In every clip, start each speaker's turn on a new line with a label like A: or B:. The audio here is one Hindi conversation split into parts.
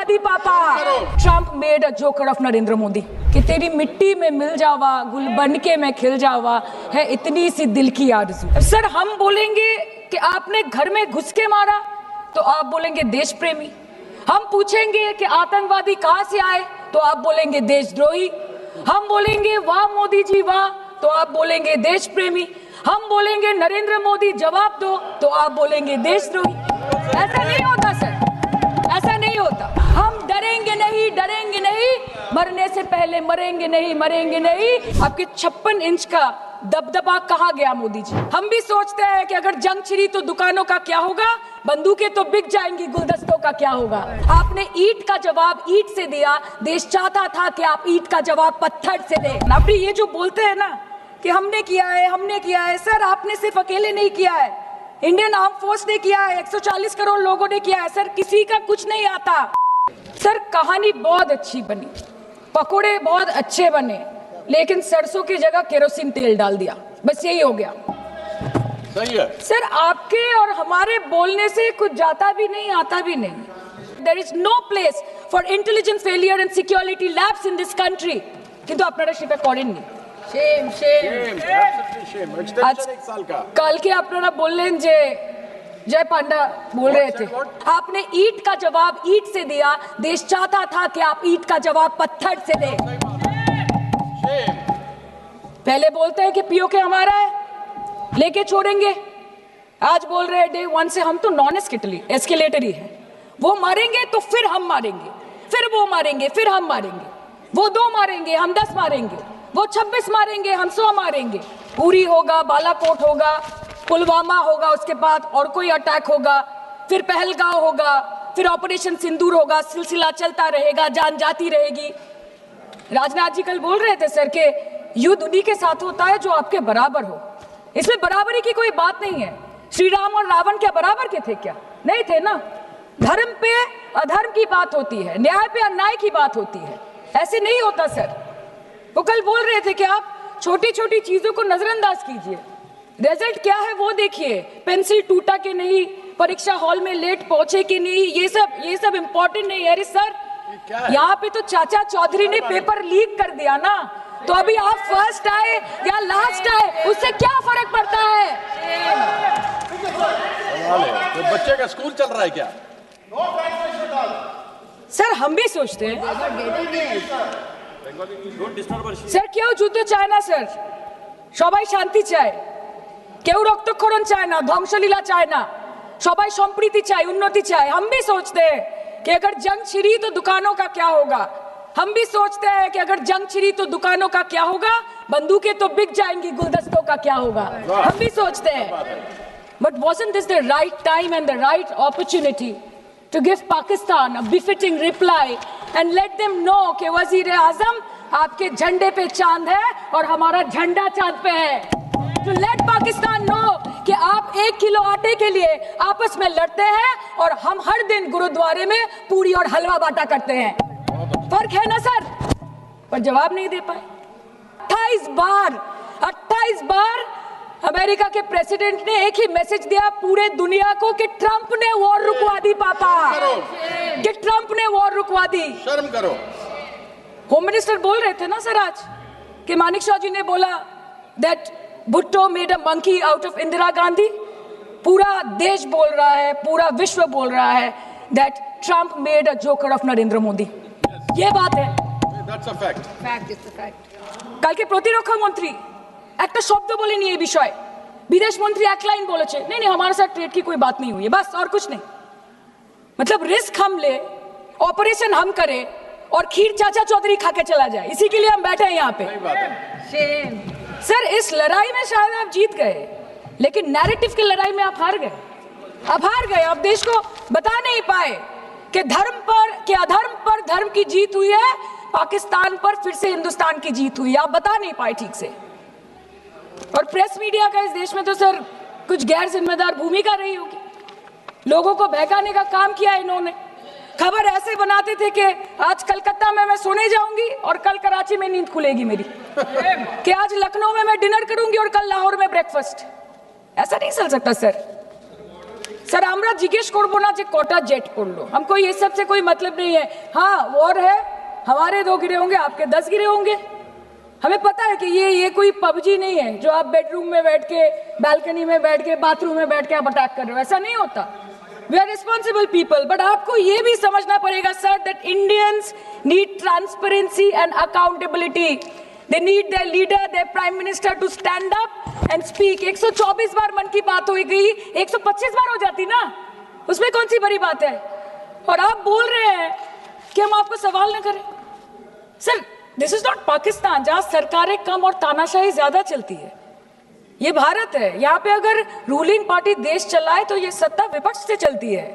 A: आतंकवादी पापा। Trump made a joker of Narendra Modi कि तेरी मिट्टी में मिल जावा, गुल बन के मैं खिल जावा, है इतनी सी दिल की आरज़ू। सर हम बोलेंगे कि आपने घर में घुस के मारा तो आप बोलेंगे देश प्रेमी। हम पूछेंगे कि आतंकवादी कहां से आए तो आप बोलेंगे देशद्रोही। हम बोलेंगे वाह मोदी जी वाह तो आप बोलेंगे देश प्रेमी। हम बोलेंगे नरेंद्र मोदी जवाब दो तो आप बोलेंगे देशद्रोही। ऐसा नहीं होता सर, ऐसा नहीं होता। हम डरेंगे नहीं, मरने से पहले मरेंगे नहीं। आपके 56 इंच का दबदबा कहाँ गया मोदी जी? हम भी सोचते हैं कि अगर जंग छिड़ी तो दुकानों का क्या होगा, बंदूकें तो बिक जाएंगी, गुलदस्तों का क्या होगा। आपने ईंट का जवाब ईंट से दिया, देश चाहता था कि आप ईंट का जवाब पत्थर से दें। आप ये जो बोलते हैं ना कि हमने किया है, सर आपने सिर्फ अकेले नहीं किया है, इंडियन आर्म फोर्स ने किया है, 140 करोड़ लोगों ने किया है। सर किसी का कुछ नहीं आता। सर कहानी बहुत अच्छी बनी, पकोड़े बहुत अच्छे बने, लेकिन सरसों की जगह केरोसिन तेल डाल दिया, बस यही हो गया।
B: सही है
A: सर आपके और हमारे बोलने से कुछ जाता भी नहीं आता भी नहीं। There is no place for intelligence failure and security labs in this country. কিন্তু আপনারা সেটা করেননি। Shame.
B: extension एक साल का।
A: कल के আপনারা বললেন যে जय पांडा बोल रहे थे, आपने ईंट का जवाब ईंट से दिया, देश चाहता था कि आप ईंट का जवाब पत्थर से दें। पहले बोलते हैं कि पीओके हमारा है, लेके छोड़ेंगे, आज बोल रहे हैं डे 1 से हम तो नॉन एस्केलेटर ही है। वो मारेंगे तो फिर हम मारेंगे, फिर वो मारेंगे, फिर हम मारेंगे, वो 2 मारेंगे हम 10 मारेंगे, वो 26 मारेंगे हम 100 मारेंगे। उरी होगा, बालाकोट होगा, पुलवामा होगा, उसके बाद और कोई अटैक होगा, फिर पहलगांव होगा, फिर ऑपरेशन सिंदूर होगा, सिलसिला चलता रहेगा, जान जाती रहेगी। राजनाथ जी कल बोल रहे थे सर के युद्ध उन्हीं के साथ होता है जो आपके बराबर हो। इसमें बराबरी की कोई बात नहीं है। श्री राम और रावण क्या बराबर के थे क्या? नहीं थे ना। धर्म पे अधर्म की बात होती है, न्याय पे अन्याय की बात होती है, ऐसे नहीं होता सर। वो कल बोल रहे थे कि आप छोटी छोटी चीजों को नजरअंदाज कीजिए, रिजल्ट क्या है वो देखिए। पेंसिल टूटा कि नहीं, परीक्षा हॉल में लेट पहुंचे कि नहीं, ये सब इम्पोर्टेंट नहीं है। अरे सर यहाँ पे तो चाचा चौधरी ने पेपर लीक कर दिया ना, तो अभी आप फर्स्ट आए या लास्ट आए उससे क्या फर्क पड़ता है?
B: तो बच्चे का स्कूल चल रहा है क्या?
A: सर हम भी सोचते हैं স্যার কেউ যুদ্ধ চায় না স্যার, সবাই শান্তি চায়, কেউ রক্তক্ষরণ চায় না, ধ্বংসলীলা চায় না, সবাই সম্প্रीति চায়, उन्नति चाहे। हम भी सोचते हैं कि अगर जंग छिड़ी तो दुकानों का क्या होगा। हम भी सोचते हैं कि अगर जंग छिड़ी तो दुकानों का क्या होगा, बंदूकें तो बिक जाएंगी, गुलदस्तों का क्या होगा। हम भी सोचते हैं, but wasn't this the right time and the right opportunity to give Pakistan a befitting reply and let them know कि वज़ीर-ए-आज़म आपके झंडे पे चांद है और हमारा झंडा चांद पे है। To let Pakistan know कि आप 1 किलो आटे के लिए आपस में लड़ते हैं और हम हर दिन गुरुद्वारे में पूरी और हलवा बांटा करते हैं। फर्क है ना सर? पर जवाब नहीं दे पाए। 28 बार अमेरिका के प्रेसिडेंट ने एक ही मैसेज दिया पूरे दुनिया को कि ट्रंप ने वॉर रुकवा दी पापा, कि ट्रंप ने वॉर रुकवा दी।
B: शर्म करो।
A: होम मिनिस्टर बोल रहे थे ना सर आज कि मानिकशॉ जी ने बोला that Bhutto made a monkey out of Indira Gandhi. पूरा देश बोल रहा है, पूरा विश्व बोल रहा है that Trump made a joker of Narendra Modi. ये बात है,
B: That's a fact.
A: Fact is the fact. কাল के প্রতিরক্ষা মন্ত্রী একটা শব্দ বলেনি এই বিষয়ে, विदेश मंत्री एक लाइन बोलेছে नहीं हमारे साथ ट्रेड की कोई बात नहीं हुई है, बस और कुछ नहीं। मतलब रिस्क हम ले, ऑपरेशन हम करें और खीर चाचा चौधरी खा के चला जाए, इसी के लिए हम बैठे हैं यहाँ पे। सर इस लड़ाई में शायद आप जीत गए, लेकिन नैरेटिव की लड़ाई में आप हार गए। आप देश को बता नहीं पाए कि धर्म पर कि अधर्म पर धर्म की जीत हुई है, पाकिस्तान पर फिर से हिंदुस्तान की जीत हुई है, आप बता नहीं पाए ठीक से। और प्रेस मीडिया का इस देश में तो सर कुछ गैर जिम्मेदार भूमिका रही होगी, लोगों को बहकाने का काम किया इन्होंने। खबर ऐसे बनाते थे कि आज कलकत्ता में मैं सोने जाऊंगी और कल कराची में नींद खुलेगी मेरी, कि आज लखनऊ में मैं डिनर करूंगी और कल लाहौर में ब्रेकफास्ट। ऐसा नहीं चल सकता सर। স্যার আমরা জিজ্ঞেস করবো না যে কটা जेट করলো, हमको ये सब से कोई मतलब नहीं है। हाँ वॉर है, हमारे 2 गिरे होंगे, आपके 10 गिरे होंगे। हमें पता है कि ये कोई पबजी नहीं है जो आप बेडरूम में बैठ के, बालकनी में बैठ के, बाथरूम में बैठ के आप अटैक कर रहे हो, ऐसा नहीं होता। We are responsible people, but आपको ये भी समझना पड़ेगा sir that Indians need transparency and accountability. They need their leader, their prime minister to stand up and speak. 124 बार मन की बात हो गई, 125 बार हो जाती ना, उसमें कौन सी बड़ी बात है। और आप बोल रहे हैं कि हम आपको सवाल न करें। Sir this is not Pakistan जहां सरकारें कम और तानाशाही ज्यादा चलती है। ये भारत है, यहाँ पे अगर रूलिंग पार्टी देश चलाए तो ये सत्ता विपक्ष से चलती है,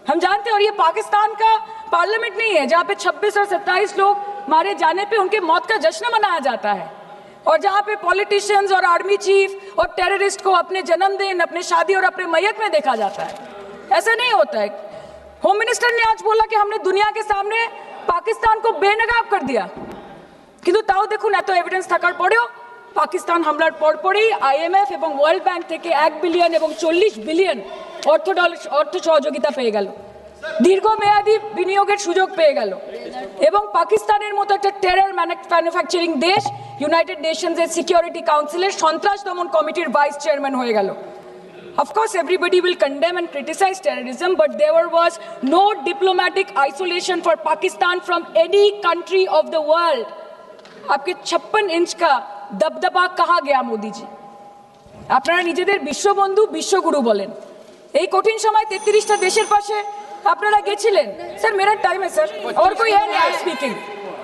A: हम जानते हैं। और ये पाकिस्तान का पार्लियामेंट नहीं है जहाँ पे 26 और 27 लोग मारे जाने पे उनके मौत का जश्न मनाया जाता है, और जहाँ पे पॉलिटिशियंस और आर्मी चीफ और टेररिस्ट को अपने जन्मदिन, अपने शादी और अपने मैयत में देखा जाता है। ऐसा नहीं होता है। होम मिनिस्टर ने आज बोला कि हमने दुनिया के सामने पाकिस्तान को बेनकाब कर दिया, কিন্তু তাও দেখুন এত এভিডেন্স থাকার পরেও পাকিস্তান হামলার পরপরই আইএমএফ এবং ওয়ার্ল্ড ব্যাংক থেকে 1 বিলিয়ন এবং 40 বিলিয়ন অর্থ সহযোগিতা পেয়ে গেল, দীর্ঘমেয়াদী বিনিয়োগের সুযোগ পেয়ে গেল, এবং পাকিস্তানের মতো একটা টেরর ম্যানুফ্যাকচারিং দেশ ইউনাইটেড নেশনসের সিকিউরিটি কাউন্সিলের সন্ত্রাস দমন কমিটির ভাইস চেয়ারম্যান হয়ে গেল। Of course, everybody will condemn and criticize terrorism, but there was no diplomatic isolation for Pakistan from any country of the world. आपके 56 इंच का दबदबा कहाँ गया मोदी जी? আপনারা নিজেদের বিশ্ববন্ধু বিশ্বগুরু বলেন, এই কঠিন সময় 33টা দেশের পাশে আপনারা গেছিলেন। স্যার मेरा टाइम है सर, और कोई है नहीं स्पीकिंग।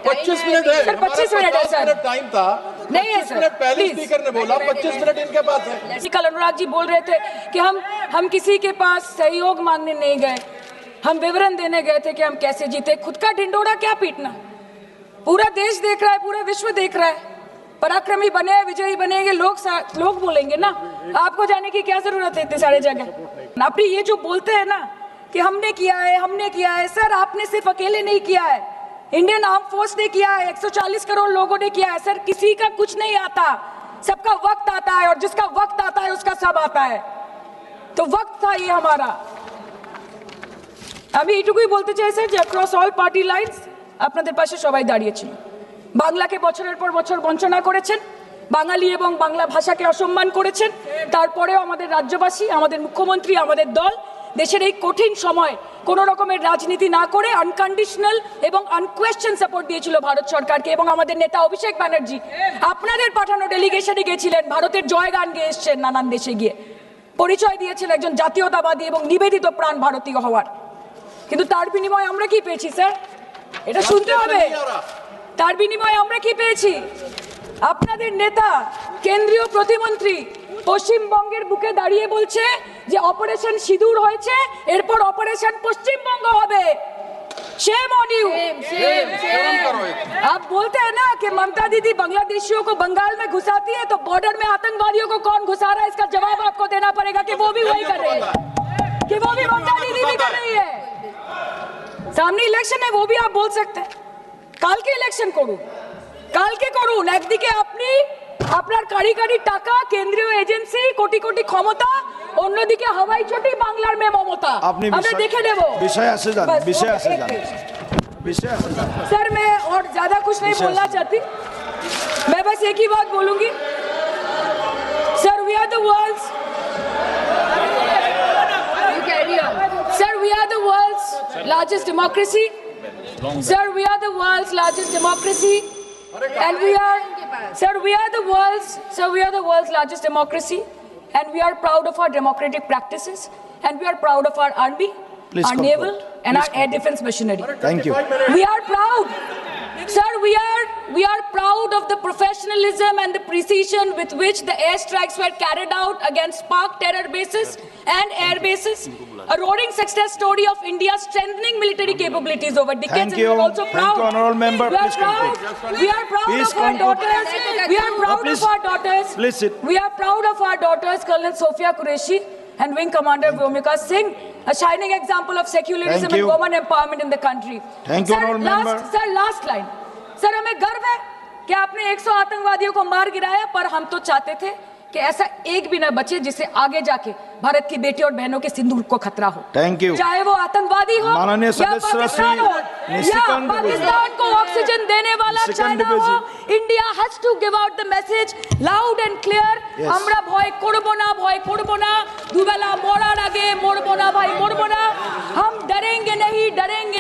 B: 25 मिनट है
A: सर 25 मिनट है सर,
B: टाइम था
A: नहीं है सर,
B: पहले स्पीकर ने बोला 25 मिनट इनके पास है।
A: कल अनुराग जी बोल रहे थे कि हम किसी के पास सहयोग मांगने नहीं गए, हम विवरण देने गए थे कि हम कैसे जीते। खुद का ढिंडोरा क्या पीटना, पूरा देश देख रहा है, पूरा विश्व देख रहा है। पराक्रमी बने, विजयी बनेंगे लोग बोलेंगे ना, आपको जाने की क्या जरूरत है इतने सारे जगह। आप ये जो बोलते हैं ना कि हमने किया है, सर आपने सिर्फ अकेले नहीं किया है, इंडियन आर्म फोर्स ने किया है, 140 करोड़ लोगों ने किया है। सर किसी का कुछ नहीं आता, सबका वक्त आता है, और जिसका वक्त आता है उसका सब आता है। तो वक्त था ये हमारा। আমি এইটুকুই বলতে চাই স্যার যে অ্যাক্রস অল পার্টি লাইনস আপনাদের পাশে সবাই দাঁড়িয়েছিল। বাংলাকে বছরের পর বছর বঞ্চনা করেছেন, বাঙালি এবং বাংলা ভাষাকে অসম্মান করেছেন, তারপরেও আমাদের রাজ্যবাসী, আমাদের মুখ্যমন্ত্রী, আমাদের দল দেশের এই কঠিন সময় কোনো রকমের রাজনীতি না করে আনকন্ডিশনাল এবং আনকোয়েশ্চেন সাপোর্ট দিয়েছিল ভারত সরকারকে। এবং আমাদের নেতা অভিষেক ব্যানার্জি আপনাদের পাঠানো ডেলিগেশনে গেছিলেন, ভারতের জয়গান গেয়ে এসছেন, নানান দেশে গিয়ে পরিচয় দিয়েছেন একজন জাতীয়তাবাদী এবং নিবেদিত প্রাণ ভারতীয় হওয়ার। কিন্তু তার বিনিময়ে আমরা কি পেয়েছি স্যার, এটা শুনতে হবে। তার বিনিময়ে আমরা কি পেয়েছি? আপনাদের নেতা কেন্দ্রীয় প্রতিমন্ত্রী পশ্চিমবঙ্গের বুকে দাঁড়িয়ে বলছে যে অপারেশন সিঁদুর হয়েছে, এরপর অপারেশন পশ্চিমবঙ্গ হবে। Shame on you. आप बोलते हैं ना कि ममता दीदी बांग्लादेशियों को बंगाल में घुसाती है, तो बॉर्डर में आतंकवादियों को कौन घुसा रहा है, इसका जवाब आपको देना पड़ेगा कि वो भी वही कर रहे हैं, कि वो भी ममता दीदी भी कर रही है। सामने इलेक्शन है, वो भी आप बोल सकते हैं কালকে ইলেকশন করুন, কালকে করুন। একদিকে আপনি আপনার কারি কারি টাকা, কেন্দ্রীয় এজেন্সি, কোটি কোটি ক্ষমতা, অন্যদিকে হাওয়াই চটি বাংলার মে মমতা। আমরা দেখে নেব।
C: विषय से जान, विषय से जान।
A: सर मैं और ज्यादा कुछ नहीं बोलना चाहती, मैं बस एक ही बात बोलूंगी। Sir we are the world's, sir we are the world's largest democracy, sir we are the world's largest democracy, and we are the world's largest democracy, and we are proud of our democratic practices, and we are proud of our army,
C: Please
A: our
C: conclude.
A: naval and our air defense machinery.
C: Thank you.
A: We are proud, sir, we are proud of the professionalism and the precision with which the airstrikes were carried out against Pak terror bases and air bases, a roaring success story of India's strengthening military capabilities over decades.
C: Thank you.
A: And we are also proud.
C: Thank you, honorable member.
A: We are
C: Please
A: proud.
C: conclude.
A: We are proud
C: Please
A: of our
C: conclude.
A: daughters. We are proud
C: please.
A: of our daughters.
C: Please sit.
A: We are proud of our daughters, Colonel Sophia Qureshi and Wing Commander Vyomika Singh, a shining example of secularism
C: Thank
A: and
C: you.
A: women empowerment in the country.
C: Thank you, honorable member.
A: Sir, last line. Sir हमें गर्व है कि आपने 100 आतंकवादियों को मार गिराया, पर हम तो चाहते थे कि ऐसा एक भी ना बचे जिससे आगे जाके भारत की बेटी और बहनों के सिंदूर को खतरा हो।
C: Thank you.
A: चाहे वो आतंकवादी हो
C: माननीय
A: या
C: सदस्य
A: पाकिस्तान हो या
C: निशिकांत
A: पाकिस्तान को ऑक्सीजन देने वाला चाइना हो, India has to give out the message loud and clear. আমরা ভয় করব না দুবেলা মরার আগে মরবো না ভাই, মরবো না। हम डरेंगे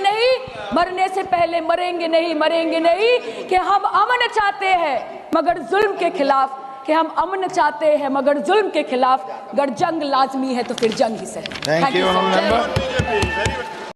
A: नहीं, मरने से पहले मरेंगे नहीं कि हम अमन चाहते हैं मगर जुल्म के खिलाफ, कि हम अमन चाहते हैं मगर जुल्म के खिलाफ। अगर जंग लाजमी है तो फिर जंग ही सही।
C: Thank you,
A: sir.
C: honorable member.